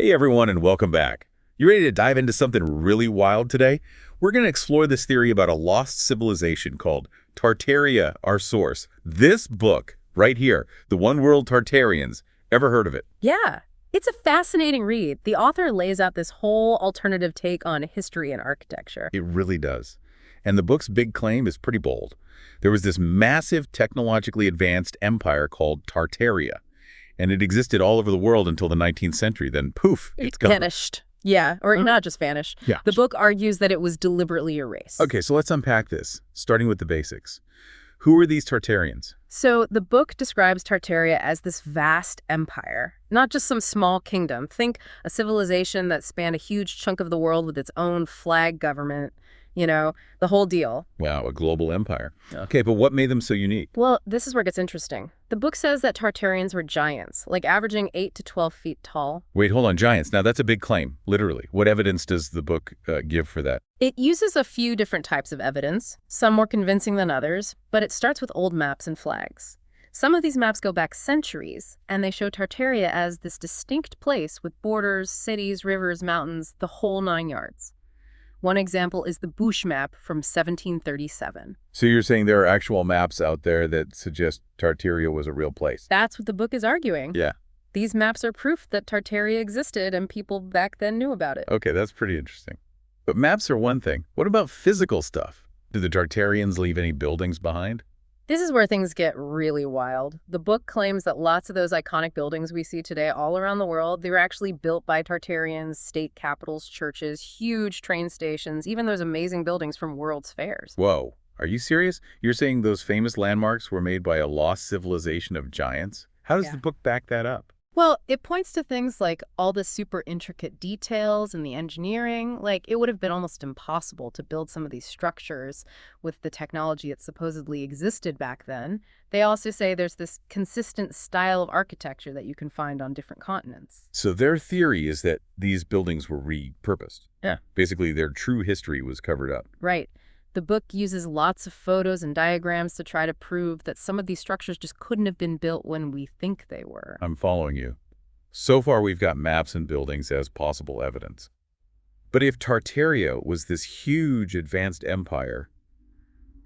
Hey everyone, and welcome back. You ready to dive into something really wild today? We're going to explore this theory about a lost civilization called Tartaria, our source. This book right here, The One World Tartarians. Ever heard of it? Yeah, it's a fascinating read. The author lays out this whole alternative take on history and architecture. It really does. And the book's big claim is pretty bold. There was this massive technologically advanced empire called Tartaria, and it existed all over the world until the 19th century. Then poof, it's gone. Vanished. Yeah, or not just vanished. Yeah. The book argues that it was deliberately erased. Okay, so let's unpack this, starting with the basics. Who are these Tartarians? So the book describes Tartaria as this vast empire, not just some small kingdom. Think a civilization that spanned a huge chunk of the world with its own flag government, the whole deal. Wow, a global empire. Okay, but what made them so unique? Well, this is where it gets interesting. The book says that Tartarians were giants, like averaging 8 to 12 feet tall. Wait, hold on, giants. Now that's a big claim, literally. What evidence does the book give for that? It uses a few different types of evidence, some more convincing than others, but it starts with old maps and flags. Some of these maps go back centuries, and they show Tartaria as this distinct place with borders, cities, rivers, mountains, the whole 9 yards. One example is the Bush map from 1737. So you're saying there are actual maps out there that suggest Tartaria was a real place? That's what the book is arguing. Yeah. These maps are proof that Tartaria existed and people back then knew about it. Okay, that's pretty interesting. But maps are one thing. What about physical stuff? Did the Tartarians leave any buildings behind? This is where things get really wild. The book claims that lots of those iconic buildings we see today all around the world, they were actually built by Tartarians, state capitals, churches, huge train stations, even those amazing buildings from World's Fairs. Whoa, are you serious? You're saying those famous landmarks were made by a lost civilization of giants? How does the book back that up? Well, it points to things like all the super intricate details and the engineering. Like, it would have been almost impossible to build some of these structures with the technology that supposedly existed back then. They also say there's this consistent style of architecture that you can find on different continents. So their theory is that these buildings were repurposed. Yeah. Basically, their true history was covered up. Right. The book uses lots of photos and diagrams to try to prove that some of these structures just couldn't have been built when we think they were. I'm following you. So far, we've got maps and buildings as possible evidence. But if Tartaria was this huge advanced empire,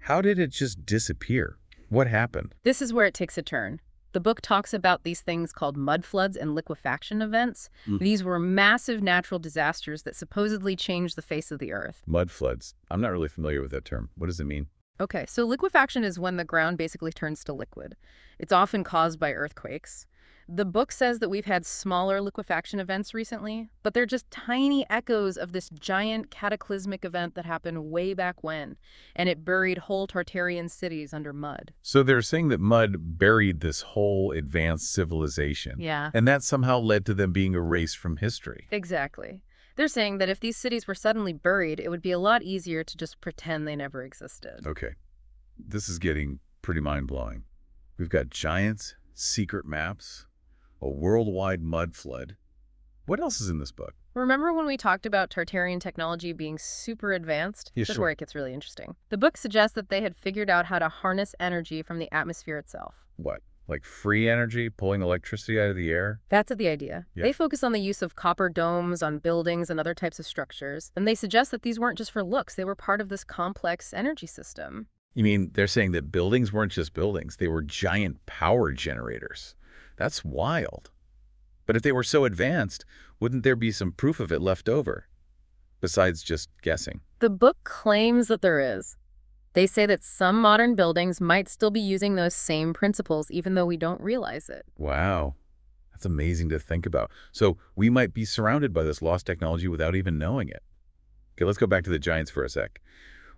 how did it just disappear? What happened? This is where it takes a turn. The book talks about these things called mud floods and liquefaction events. These were massive natural disasters that supposedly changed the face of the earth. Mud floods. I'm not really familiar with that term. What does it mean? Okay, so liquefaction is when the ground basically turns to liquid. It's often caused by earthquakes. The book says that we've had smaller liquefaction events recently, but they're just tiny echoes of this giant cataclysmic event that happened way back when, and it buried whole Tartarian cities under mud. So they're saying that mud buried this whole advanced civilization. Yeah. And that somehow led to them being erased from history. Exactly. They're saying that if these cities were suddenly buried, it would be a lot easier to just pretend they never existed. Okay. This is getting pretty mind-blowing. We've got giants, secret maps, a worldwide mud flood. What else is in this book? Remember when we talked about Tartarian technology being super advanced? Yeah, This is sure. where it gets really interesting. The book suggests that they had figured out how to harness energy from the atmosphere itself. What? Like free energy, pulling electricity out of the air? That's the idea. Yeah. They focus on the use of copper domes on buildings and other types of structures, and they suggest that these weren't just for looks, they were part of this complex energy system. You mean they're saying that buildings weren't just buildings, they were giant power generators? That's wild. But if they were so advanced, wouldn't there be some proof of it left over, besides just guessing? The book claims that there is. They say that some modern buildings might still be using those same principles, even though we don't realize it. Wow. That's amazing to think about. So we might be surrounded by this lost technology without even knowing it. Okay, let's go back to the giants for a sec.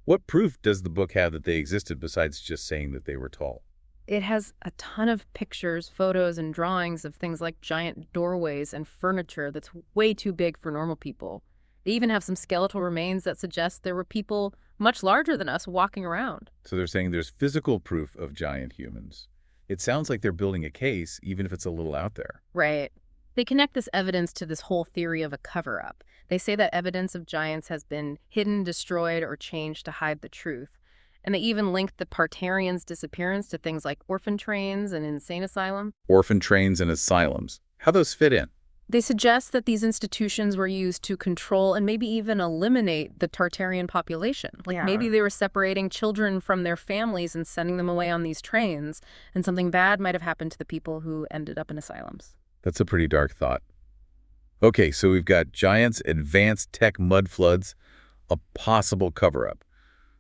What proof does the book have that they existed besides just saying that they were tall? It has a ton of pictures, photos, and drawings of things like giant doorways and furniture that's way too big for normal people. They even have some skeletal remains that suggest there were people much larger than us walking around. So they're saying there's physical proof of giant humans. It sounds like they're building a case, even if it's a little out there. Right. They connect this evidence to this whole theory of a cover-up. They say that evidence of giants has been hidden, destroyed, or changed to hide the truth. And they even linked the Tartarians' disappearance to things like orphan trains and insane asylum. Orphan trains and asylums. How those fit in? They suggest that these institutions were used to control and maybe even eliminate the Tartarian population. Like maybe they were separating children from their families and sending them away on these trains, and something bad might have happened to the people who ended up in asylums. That's a pretty dark thought. Okay, so we've got giants, advanced tech mud floods, a possible cover-up.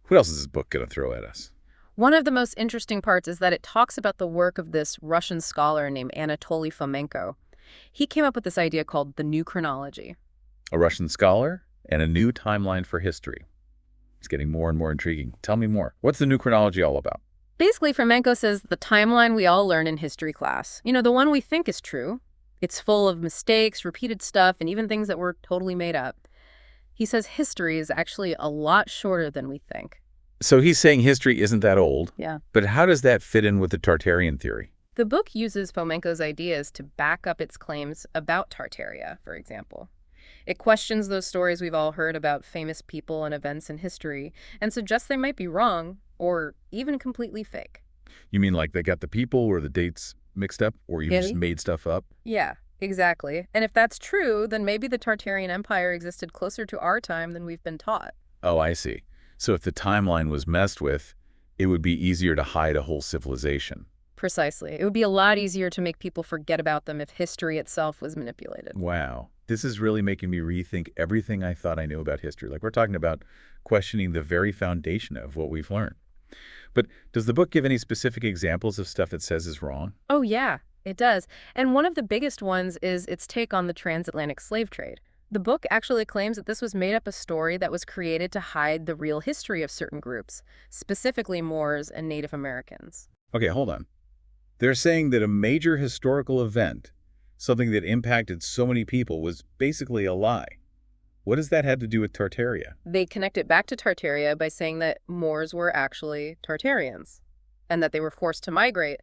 What else is this book going to throw at us? One of the most interesting parts is that it talks about the work of this Russian scholar named Anatoly Fomenko. He came up with this idea called the new chronology. A Russian scholar and a new timeline for history. It's getting more and more intriguing. Tell me more. What's the new chronology all about? Basically, Fomenko says the timeline we all learn in history class, the one we think is true, it's full of mistakes, repeated stuff, and even things that were totally made up. He says history is actually a lot shorter than we think. So he's saying history isn't that old. Yeah. But how does that fit in with the Tartarian theory? The book uses Fomenko's ideas to back up its claims about Tartaria, for example. It questions those stories we've all heard about famous people and events in history and suggests they might be wrong or even completely fake. You mean like they got the people or the dates mixed up, or you just made stuff up? Yeah, exactly. And if that's true, then maybe the Tartarian Empire existed closer to our time than we've been taught. Oh, I see. So if the timeline was messed with, it would be easier to hide a whole civilization. Precisely. It would be a lot easier to make people forget about them if history itself was manipulated. Wow. This is really making me rethink everything I thought I knew about history. Like, we're talking about questioning the very foundation of what we've learned. But does the book give any specific examples of stuff it says is wrong? Oh, yeah, it does. And one of the biggest ones is its take on the transatlantic slave trade. The book actually claims that this was made up a story that was created to hide the real history of certain groups, specifically Moors and Native Americans. Okay, hold on. They're saying that a major historical event, something that impacted so many people, was basically a lie. What does that have to do with Tartaria? They connect it back to Tartaria by saying that Moors were actually Tartarians and that they were forced to migrate,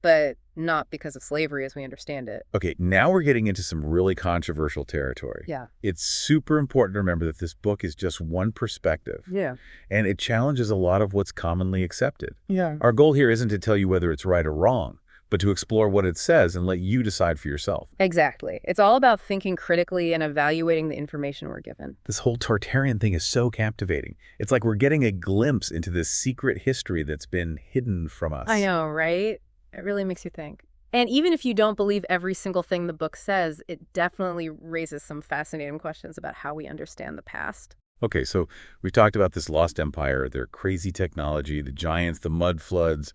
but not because of slavery as we understand it. Okay, now we're getting into some really controversial territory. Yeah. It's super important to remember that this book is just one perspective. Yeah. And it challenges a lot of what's commonly accepted. Yeah. Our goal here isn't to tell you whether it's right or wrong, but to explore what it says and let you decide for yourself. Exactly. It's all about thinking critically and evaluating the information we're given. This whole Tartarian thing is so captivating. It's like we're getting a glimpse into this secret history that's been hidden from us. I know, right? It really makes you think. And even if you don't believe every single thing the book says, it definitely raises some fascinating questions about how we understand the past. Okay, so we've talked about this lost empire, their crazy technology, the giants, the mud floods,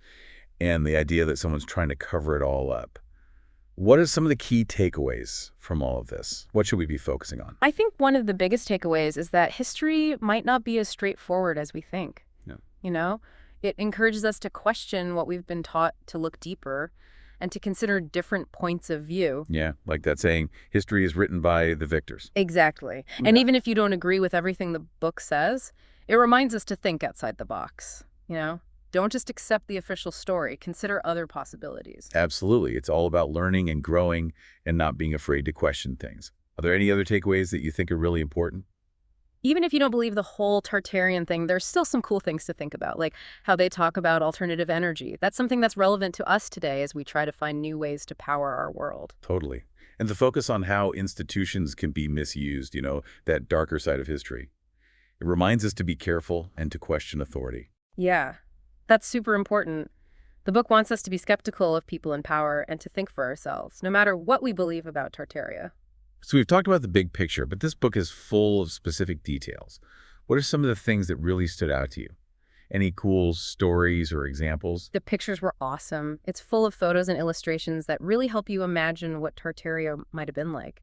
and the idea that someone's trying to cover it all up. What are some of the key takeaways from all of this? What should we be focusing on? I think one of the biggest takeaways is that history might not be as straightforward as we think. Yeah. It encourages us to question what we've been taught, to look deeper, and to consider different points of view. Yeah, like that saying, history is written by the victors. Exactly. And even if you don't agree with everything the book says, it reminds us to think outside the box, Don't just accept the official story. Consider other possibilities. Absolutely. It's all about learning and growing and not being afraid to question things. Are there any other takeaways that you think are really important? Even if you don't believe the whole Tartarian thing, there's still some cool things to think about, like how they talk about alternative energy. That's something that's relevant to us today as we try to find new ways to power our world. Totally. And the focus on how institutions can be misused, that darker side of history. It reminds us to be careful and to question authority. Yeah, that's super important. The book wants us to be skeptical of people in power and to think for ourselves, no matter what we believe about Tartaria. So we've talked about the big picture, but this book is full of specific details. What are some of the things that really stood out to you? Any cool stories or examples? The pictures were awesome. It's full of photos and illustrations that really help you imagine what Tartaria might have been like.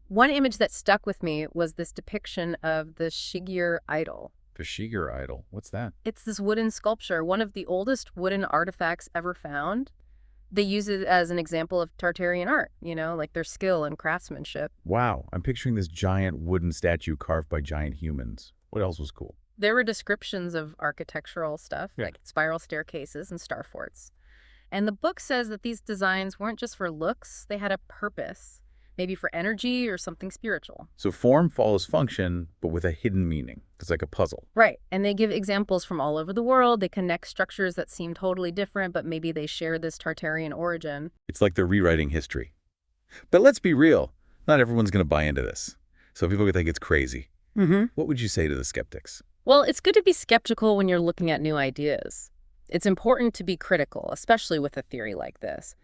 One image that stuck with me was this depiction of the Shigir idol. The Shigir idol? What's that? It's this wooden sculpture, one of the oldest wooden artifacts ever found. They use it as an example of Tartarian art, like their skill and craftsmanship. Wow, I'm picturing this giant wooden statue carved by giant humans. What else was cool? There were descriptions of architectural stuff, like spiral staircases and star forts. And the book says that these designs weren't just for looks, they had a purpose. Maybe for energy or something spiritual. So form follows function, but with a hidden meaning. It's like a puzzle. Right. And they give examples from all over the world. They connect structures that seem totally different, but maybe they share this Tartarian origin. It's like they're rewriting history. But let's be real. Not everyone's going to buy into this. So people think it's crazy. Mm-hmm. What would you say to the skeptics? Well, it's good to be skeptical when you're looking at new ideas. It's important to be critical, especially with a theory like this.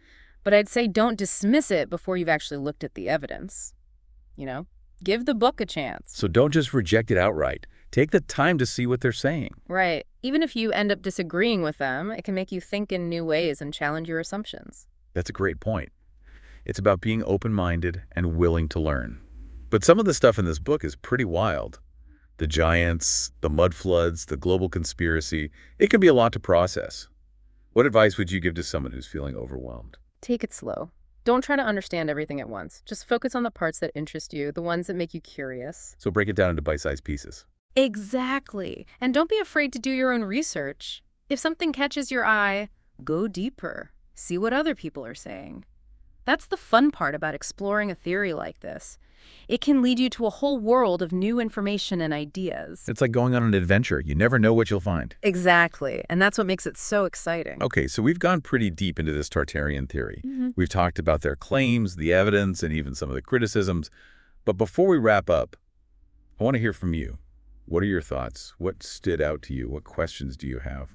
But I'd say don't dismiss it before you've actually looked at the evidence. Give the book a chance. So don't just reject it outright. Take the time to see what they're saying. Right. Even if you end up disagreeing with them, it can make you think in new ways and challenge your assumptions. That's a great point. It's about being open-minded and willing to learn. But some of the stuff in this book is pretty wild. The giants, the mud floods, the global conspiracy, it can be a lot to process. What advice would you give to someone who's feeling overwhelmed? Take it slow. Don't try to understand everything at once. Just focus on the parts that interest you, the ones that make you curious. So break it down into bite-sized pieces. Exactly. And don't be afraid to do your own research. If something catches your eye, go deeper. See what other people are saying. That's the fun part about exploring a theory like this. It can lead you to a whole world of new information and ideas. It's like going on an adventure. You never know what you'll find. Exactly. And that's what makes it so exciting. Okay, so we've gone pretty deep into this Tartarian theory. Mm-hmm. We've talked about their claims, the evidence, and even some of the criticisms. But before we wrap up, I want to hear from you. What are your thoughts? What stood out to you? What questions do you have?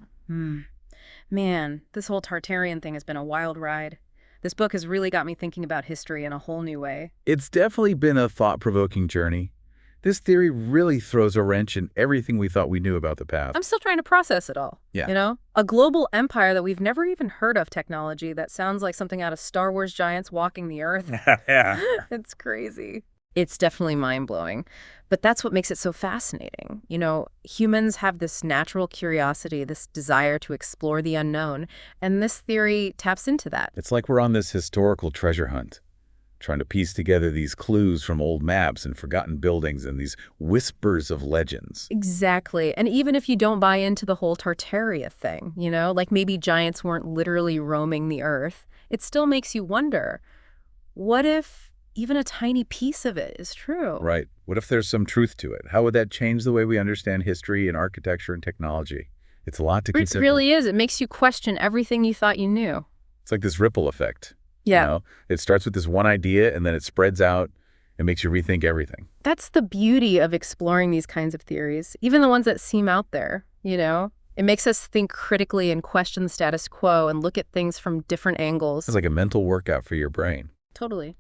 Man, this whole Tartarian thing has been a wild ride. This book has really got me thinking about history in a whole new way. It's definitely been a thought-provoking journey. This theory really throws a wrench in everything we thought we knew about the past. I'm still trying to process it all. Yeah. A global empire that we've never even heard of technology that sounds like something out of Star Wars giants walking the earth. Yeah. It's crazy. It's definitely mind-blowing. But that's what makes it so fascinating. Humans have this natural curiosity, this desire to explore the unknown, and this theory taps into that. It's like we're on this historical treasure hunt, trying to piece together these clues from old maps and forgotten buildings and these whispers of legends. Exactly. And even if you don't buy into the whole Tartaria thing, like maybe giants weren't literally roaming the earth, it still makes you wonder, what if even a tiny piece of it is true? Right. What if there's some truth to it? How would that change the way we understand history and architecture and technology? It's a lot to consider. It really is. It makes you question everything you thought you knew. It's like this ripple effect. Yeah. It starts with this one idea and then it spreads out and makes you rethink everything. That's the beauty of exploring these kinds of theories, even the ones that seem out there, It makes us think critically and question the status quo and look at things from different angles. It's like a mental workout for your brain. Totally.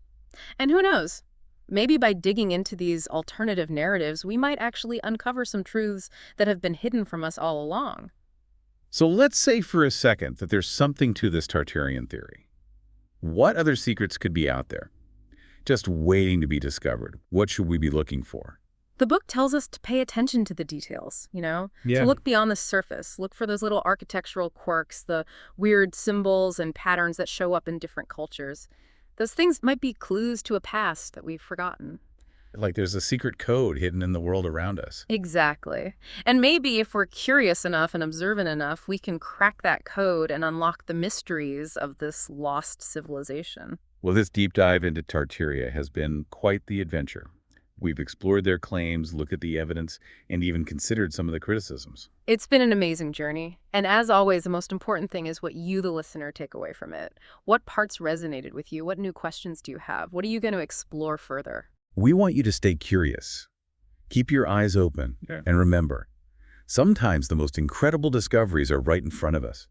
And who knows? Maybe by digging into these alternative narratives, we might actually uncover some truths that have been hidden from us all along. So let's say for a second that there's something to this Tartarian theory. What other secrets could be out there, just waiting to be discovered? What should we be looking for? The book tells us to pay attention to the details, to look beyond the surface, look for those little architectural quirks, the weird symbols and patterns that show up in different cultures. Those things might be clues to a past that we've forgotten. Like there's a secret code hidden in the world around us. Exactly. And maybe if we're curious enough and observant enough, we can crack that code and unlock the mysteries of this lost civilization. Well, this deep dive into Tartaria has been quite the adventure. We've explored their claims, looked at the evidence, and even considered some of the criticisms. It's been an amazing journey. And as always, the most important thing is what you, the listener, take away from it. What parts resonated with you? What new questions do you have? What are you going to explore further? We want you to stay curious. Keep your eyes open. And remember, sometimes the most incredible discoveries are right in front of us,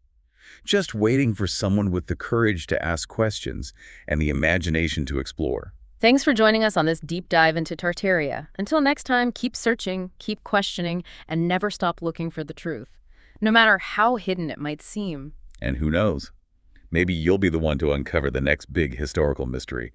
just waiting for someone with the courage to ask questions and the imagination to explore. Thanks for joining us on this deep dive into Tartaria. Until next time, keep searching, keep questioning, and never stop looking for the truth, no matter how hidden it might seem. And who knows, maybe you'll be the one to uncover the next big historical mystery.